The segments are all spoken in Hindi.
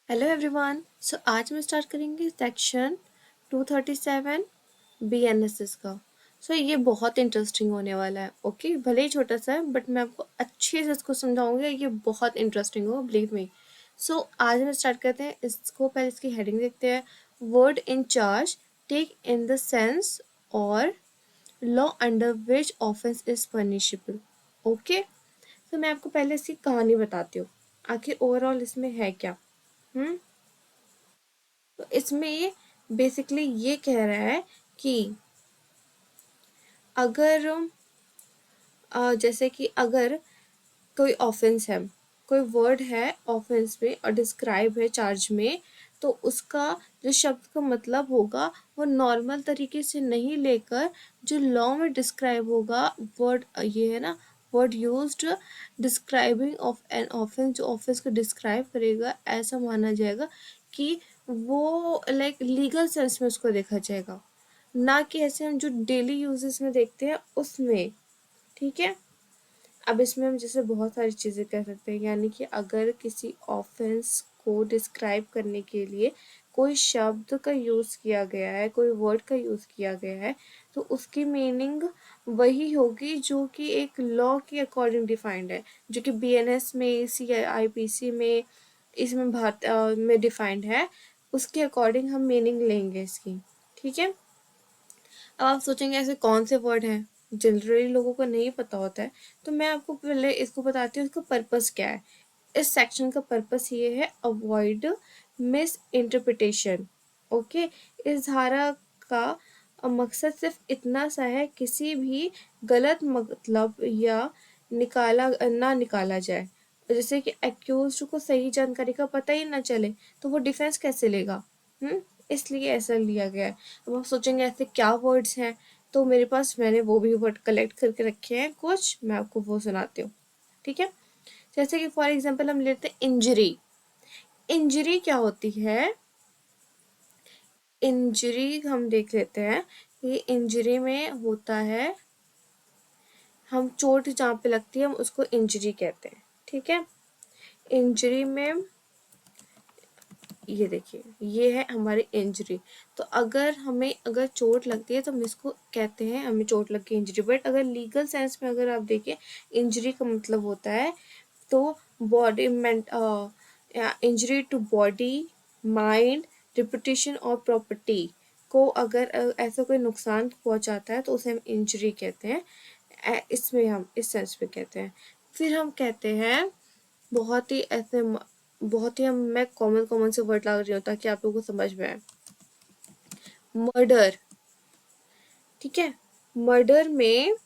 Hello everyone. आज हम स्टार्ट करेंगे सेक्शन 237 बीएनएसएस का। ये बहुत इंटरेस्टिंग होने वाला है। ओके, भले ही छोटा सा है बट मैं आपको अच्छे से इसको समझाऊंगी। ये बहुत इंटरेस्टिंग हो, बिलीव मी। आज हम स्टार्ट करते हैं इसको। पहले इसकी हेडिंग देखते हैं। Word in charge take in the sense और law under which offence is punishable. Okay, तो मैं आपको पहले इसकी कहानी बताती हूँ, आखिर ओवरऑल इसमें है क्या। हम्म तो इसमें ये बेसिकली ये कह रहा है कि अगर जैसे कि अगर कोई ऑफेंस है, कोई वर्ड है ऑफेंस में और डिस्क्राइब है चार्ज में, तो उसका जो शब्द का मतलब होगा वो नॉर्मल तरीके से नहीं लेकर जो लॉ में डिस्क्राइब होगा वर्ड, ये है ना, word used describing of an offence, जो ऑफेंस को डिस्क्राइब करेगा, ऐसा माना जाएगा कि वो लाइक लीगल सेंस में उसको देखा जाएगा, ना कि ऐसे हम जो डेली यूजेस में देखते हैं उसमें। ठीक है, अब इसमें हम जैसे बहुत सारी चीज़ें कह सकते हैं, यानी कि अगर किसी ऑफेंस को डिस्क्राइब करने के लिए कोई शब्द का यूज़ किया गया है, कोई वर्ड का यूज़ किया गया है, तो उसकी मीनिंग वही होगी जो कि एक लॉ के अकॉर्डिंग डिफाइंड है, जो कि बीएनएस में, सीआईपीसी में, इसमें भारत में डिफाइंड है। उसके अकॉर्डिंग हम मीनिंग लेंगे इसकी। ठीक है, अब आप सोचेंगे ऐसे कौन से वर्ड हैं, जनरली लोगों को नहीं पता होता है, तो मैं आपको पहले इसको बताती हूँ इसका पर्पस क्या है। इस सेक्शन का पर्पस ये है, अवॉइड मिस इंटरप्रिटेशन। ओके, इस धारा का मकसद सिर्फ इतना सा है, किसी भी गलत मतलब या निकाला जाए। जैसे कि एक्यूज को सही जानकारी का पता ही ना चले तो वो डिफेंस कैसे लेगा। इसलिए ऐसा लिया गया है। अब आप सोचेंगे ऐसे क्या वर्ड्स हैं, तो मेरे पास मैंने वो भी वर्ड कलेक्ट करके रखे हैं कुछ, मैं आपको वो सुनाती हूँ। ठीक है, जैसे कि फॉर एग्जांपल हम लेते हैं इंजरी। इंजरी क्या होती है? इंजरी हम देख लेते हैं। ये इंजरी में होता है, हम चोट जहाँ पे लगती है हम उसको इंजरी कहते हैं। ठीक है, इंजरी में ये देखिए, ये है हमारी इंजरी। तो अगर चोट लगती है तो हम इसको कहते हैं हमें चोट लग गई इंजरी। बट अगर लीगल सेंस में अगर आप देखें, इंजरी का मतलब होता है तो body injury to body, mind, reputation और प्रॉपर्टी को अगर ऐसा कोई नुकसान पहुंचाता है तो उसे हम इंजरी कहते हैं। इसमें हम इस सेंस में कहते हैं। फिर हम कहते हैं बहुत ही ऐसे बहुत ही हम मैं कॉमन कॉमन से वर्ड ला रही हूँ ताकि आप लोगों को समझ में आए। मर्डर। ठीक है, मर्डर में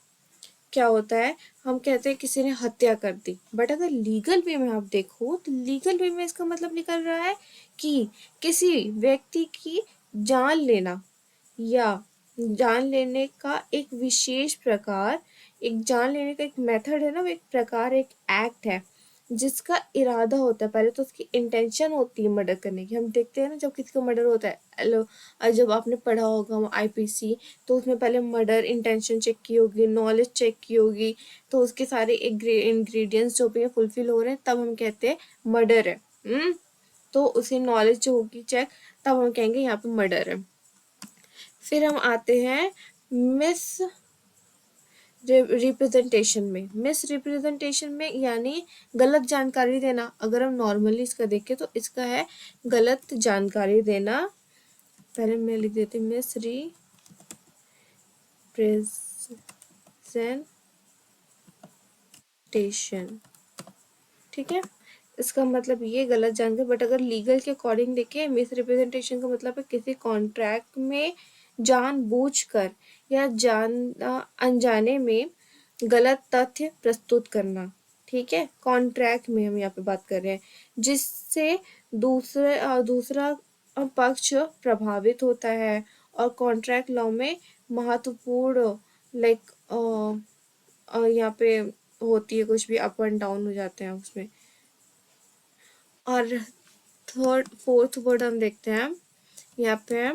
क्या होता है, हम कहते हैं किसी ने हत्या कर दी, बट अगर लीगल वे में आप देखो तो लीगल वे में इसका मतलब निकल रहा है कि किसी व्यक्ति की जान लेना, या जान लेने का एक विशेष प्रकार, एक जान लेने का एक मेथड है ना, वो एक प्रकार, एक एक्ट है जिसका इरादा होता है। पहले तो उसकी इंटेंशन होती है मर्डर करने की। हम देखते हैं ना जब किसी का मर्डर होता है, जब आपने पढ़ा होगा आईपीसी, तो उसमें पहले मर्डर इंटेंशन चेक की होगी, नॉलेज चेक की होगी, तो उसके सारे इंग्रेडिएंट्स जो भी है फुलफिल हो रहे हैं तब हम कहते हैं मर्डर है। तो उसकी नॉलेज जो होगी चेक, तब हम कहेंगे यहाँ पे मर्डर है। फिर हम आते हैं मिस रिप्रेजेंटेशन में। मिस रिप्रेजेंटेशन में यानी गलत जानकारी देना। अगर हम नॉर्मली इसका देखें तो इसका है गलत जानकारी देना। पहले मैं लिख देती हूँ मिस रिप्रेजेंटेशन। ठीक है, इसका मतलब ये गलत जानकारी। बट अगर लीगल के अकॉर्डिंग देखें, मिस रिप्रेजेंटेशन का मतलब है किसी कॉन्ट्रैक्ट में जानबूझकर या अनजाने में गलत तथ्य प्रस्तुत करना। ठीक है, कॉन्ट्रैक्ट में हम यहाँ पे बात कर रहे हैं, जिससे दूसरा पक्ष प्रभावित होता है। और कॉन्ट्रैक्ट लॉ में महत्वपूर्ण लाइक यहाँ पे होती है, कुछ भी अप एंड डाउन हो जाते हैं उसमें। और फोर्थ वर्ड हम देखते हैं यहाँ पे,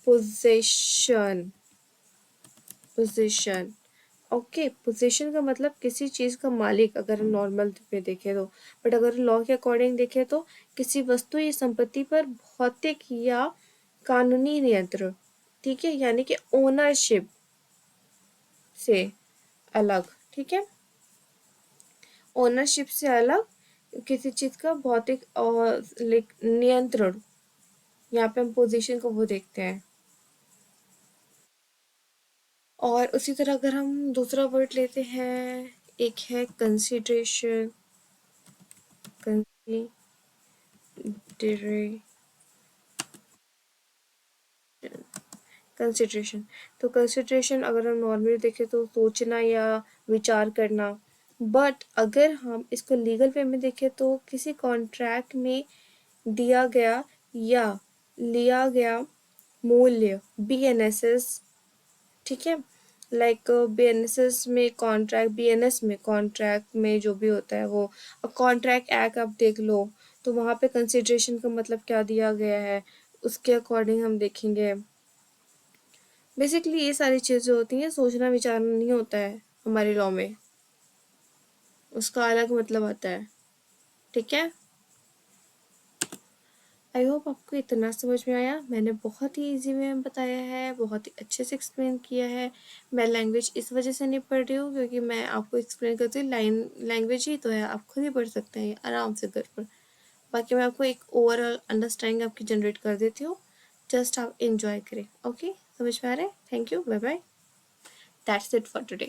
पोजीशन। पोजीशन ओके, पोजीशन का मतलब किसी चीज़ का मालिक, अगर नॉर्मल में देखें तो। बट अगर लॉ के अकॉर्डिंग देखें तो किसी वस्तु या संपत्ति पर भौतिक या कानूनी नियंत्रण, ठीक है, यानी कि ओनरशिप से अलग, ठीक है, ओनरशिप से अलग किसी चीज़ का भौतिक और नियंत्रण, यहाँ पे हम पोजीशन को वो देखते हैं। और उसी तरह अगर हम दूसरा वर्ड लेते हैं, एक है कंसिडरेशन, कंसिडरे कंसिडरेशन। तो कंसिडरेशन अगर हम नॉर्मली देखें तो सोचना या विचार करना। बट अगर हम इसको लीगल वे में देखें तो किसी कॉन्ट्रैक्ट में दिया गया या लिया गया मूल्य, BNSS, ठीक है, लाइक BNSS में कॉन्ट्रैक्ट, BNS में कॉन्ट्रैक्ट में जो भी होता है वो, कॉन्ट्रैक्ट एक्ट आप देख लो, तो वहाँ पे कंसिडरेशन का मतलब क्या दिया गया है उसके अकॉर्डिंग हम देखेंगे। बेसिकली ये सारी चीज़ें होती हैं, सोचना विचारना नहीं होता है हमारे लॉ में, उसका अलग मतलब आता है, ठीक है। आई होप आपको इतना समझ में आया। मैंने बहुत ही इजी में बताया है, बहुत ही अच्छे से एक्सप्लेन किया है। मैं लैंग्वेज इस वजह से नहीं पढ़ रही हूँ क्योंकि मैं आपको एक्सप्लेन करती हूँ, लाइन लैंग्वेज ही तो है, आप खुद ही पढ़ सकते हैं आराम से घर पर। बाकी मैं आपको एक ओवरऑल अंडरस्टैंडिंग आपकी जनरेट कर देती हूँ, जस्ट आप इंजॉय करें। ओके, समझ में आ रहा है? Thank you, bye bye, that's it for today.